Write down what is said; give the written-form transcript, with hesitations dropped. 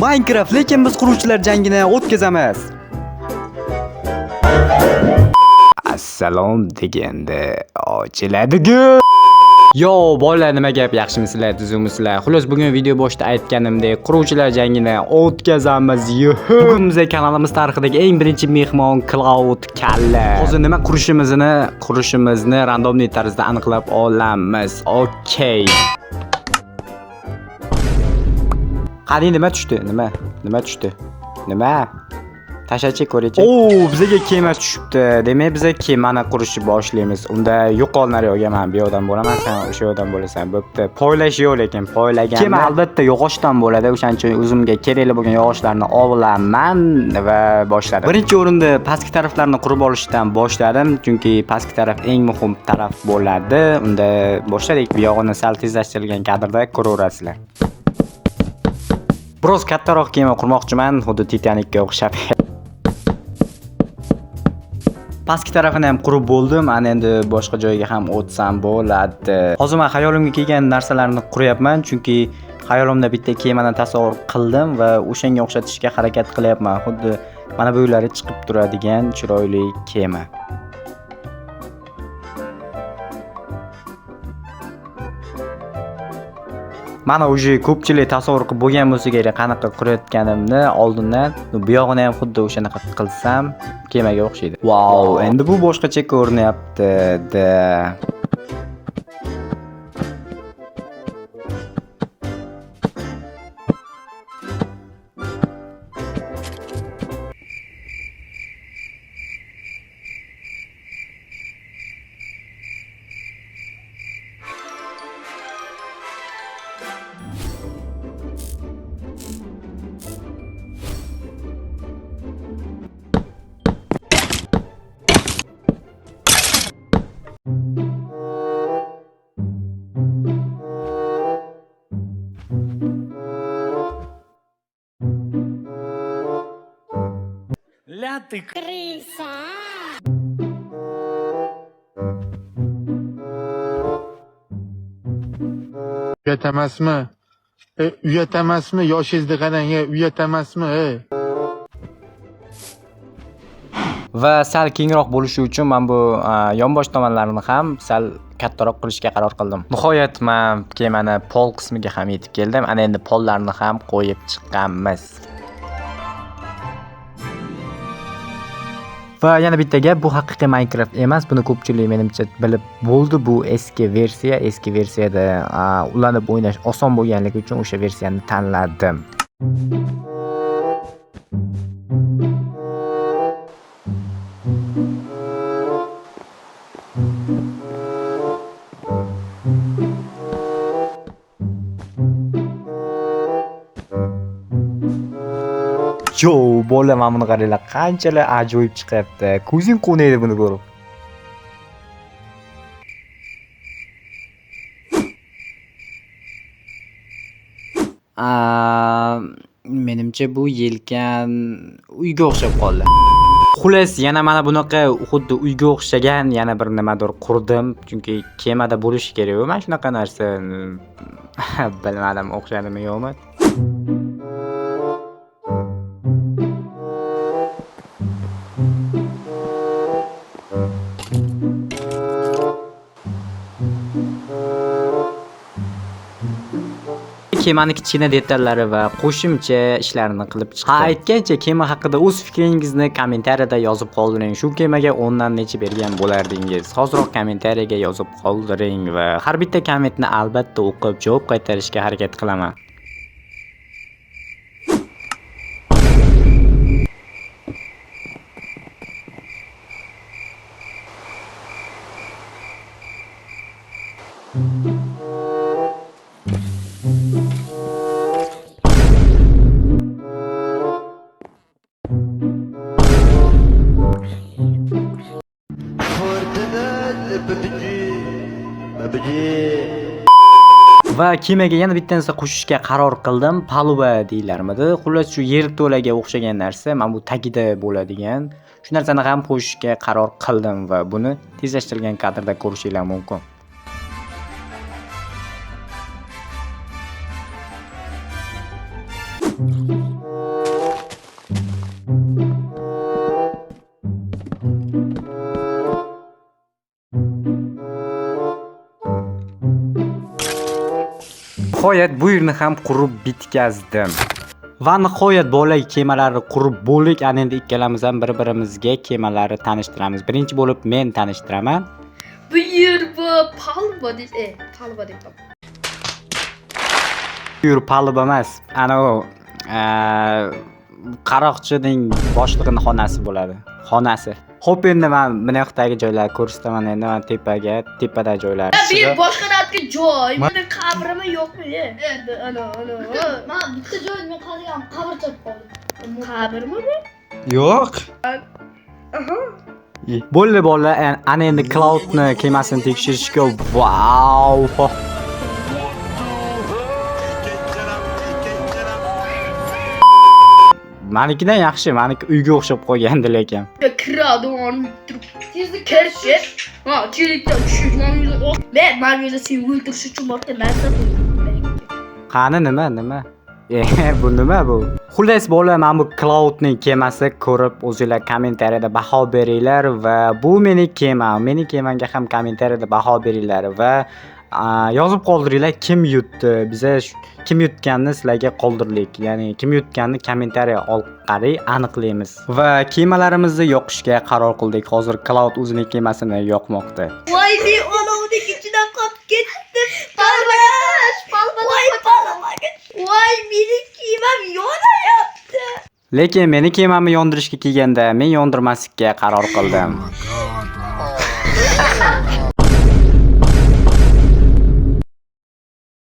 Minecraft, lekin biz quruvchilar jangini o'tkazamiz. Assalom deganda ochiladi-ku. Yo, bolalar, nima gap, yaxshimisizlar, tuzukmisizlar? Xullas, bugun video boshida aytganimdek, quruvchilar jangini o'tkazamiz. Bugun bizning kanalimiz tarixidagi eng birinchi mehmon Cloud Kalla. Hozir nima qurishimizni randomli tarzda aniqlab olamiz. Okay. Qani nima tushdi? Nima tushdi? Nima? Tashachi ko'raychi. Bizga kema tushibdi. Demak, biz kemani qurishni boshlaymiz. Unda yo'qol naryoqga men bu yoqdan bo'laman, sen o'sha yoqdan bo'lasan. Bo'pti. Poylash yo'q, lekin poylagan. Kema albatta yog'ochdan bo'ladi. O'shaning uchun o'zimga kerakli bo'lgan yog'ochlarni olaman va boshladim. Birinchi o'rinda pastki taraflarni qurib olishdan boshladim, chunki pastki taraf eng muhim taraf bo'ladi. Unda boshladik. Bu yog'ini sal tezlashtirilgan kadrda ko'raverasizlar. Biroz kattaroq kema qurmoqchiman, xuddi Titanicga o'xshab. Pastki tarafini ham qurib bo'ldim. Ana endi boshqa joyga ham o'tsam bo'ladi. Hozir men xayolimga kelgan narsalarni quryapman, chunki xayolimda bitta kemani tasavvur qildim va o'shanga o'xshatishga harakat qilyapman. Xuddi mana bu yo'llari chiqib turadigan chiroyli kema. Mana o'sha ko'pchilik tasavvur qilib bo'lgan bo'lsa kerak, qanaqa qurayotganimni oldindan bu yog'ini ham xuddi o'shanaqa qilsam kemaga o'xshaydi. Wow, endi bu boshqacha ko'rinyapti. Ля ты крыса! Uyatamasmi? Uyatamasmi? Yoshingizni qarang, uyatamasmi? Va sal kengroq bo'lishi uchun men bu yonbosh tomonlarini ham sal kattaroq qilishga qaror qildim. Nihoyat men kemani pol qismiga ham yetib keldim. Ana endi pollarni ham qo'yib chiqamiz. Va yana bitta gap, bu haqiqiy Minecraft emas. Buni ko'pchilik menimcha bilib bo'ldi. Bu eski versiya. Eski versiyada ulanib o'ynash oson bo'lganligi uchun o'sha versiyani tanladim. Yo, bola, mana buni qaranglar, qanchalar ajoyib chiqyapti. Ko'zing quvnaydi buni ko'rib. Menimcha bu yelkan uyga o'xshab qoldi. Xullas, yana mana bunaqa xuddi uyga o'xshagan yana bir nimadir qurdim, chunki kemada bo'lishi kerak. Men shunaqa narsa bilmadim, o'xshadimi yo'qmi? Kemani kichkina detallari va qo'shimcha ishlarini qilib chiqdim. Aytgancha, kema haqida o'z fikringizni kommentariyada yozib qoldiring. Shu kemaga 10 dan necha bergan bo'lardingiz? Hozirroq kommentariyaga yozib qoldiring va har bitta kommentni albatta o'qib javob qaytarishga harakat qilaman. Va kemaga yana bitta narsa qo'shishga qaror qildim. Paluba deylarmidi? Xullas, shu yerto'laga o'xshagan narsa, mana bu tagida bo'ladigan. Shu narsani ham qo'shishga qaror qildim va buni tezlashtirilgan kadrda ko'rishingiz mumkin. nihoyat bu yerni ham qurib bitkazdim. Va nihoyat bolalar kemalarni qurib bo'ldik. Ana endi ikkalamiz ham bir-birimizga kemalarni tanishtiramiz. Birinchi bo'lib men tanishtiraman. Bu yer bu palba deydi. Palba deydi. Bu yer palba emas. Ana u qaroqchining boshlig'ining xonasi bo'ladi. Xonasi. Xo'p, endi men buni yoqdagi joylarni ko'rsataman. Endi men tepada joylar. Bu yer boshqa narsa joy. Meni qabrimi yo'qmi? Ana. Men bitta joyda men qaragan qabr topib qoldim. Qabrmi bu? Yo'q. Aha. Bo'ldi bolalar, ana endi Cloudni kemasini tekshirishga vau. Manikidan yaxshi, meniki uyga o'xshab qolgandi lekin. Kiradi onu tezlik kirishib. Ha, tezlikdan tushib men o'zi seni o'ldirish uchun borda narsa Qani nima? Bu nima bu? Xullas bolalar, men bu Cloudning kemasi ko'rib o'zingizlar kommentariyada baho beringlar va bu meni kemamga ham kommentariyada baho beringlar va yozib qoldiringlar kim yutdi. Biza kim yutganini sizlarga qoldirdik. Ya'ni kim yutganini kommentariya orqali aniqlaymiz. Va kemalarimizni yoqishga qaror qildik. Hozir Cloud o'zining kemasini yoqmoqda. Voy, men olovning ichidan qolib ketdim. Parvash, Voy, meni kemam yonayapti. Lekin meni kemamni yondirishga kelganda men yondirmaslikka qaror qildim.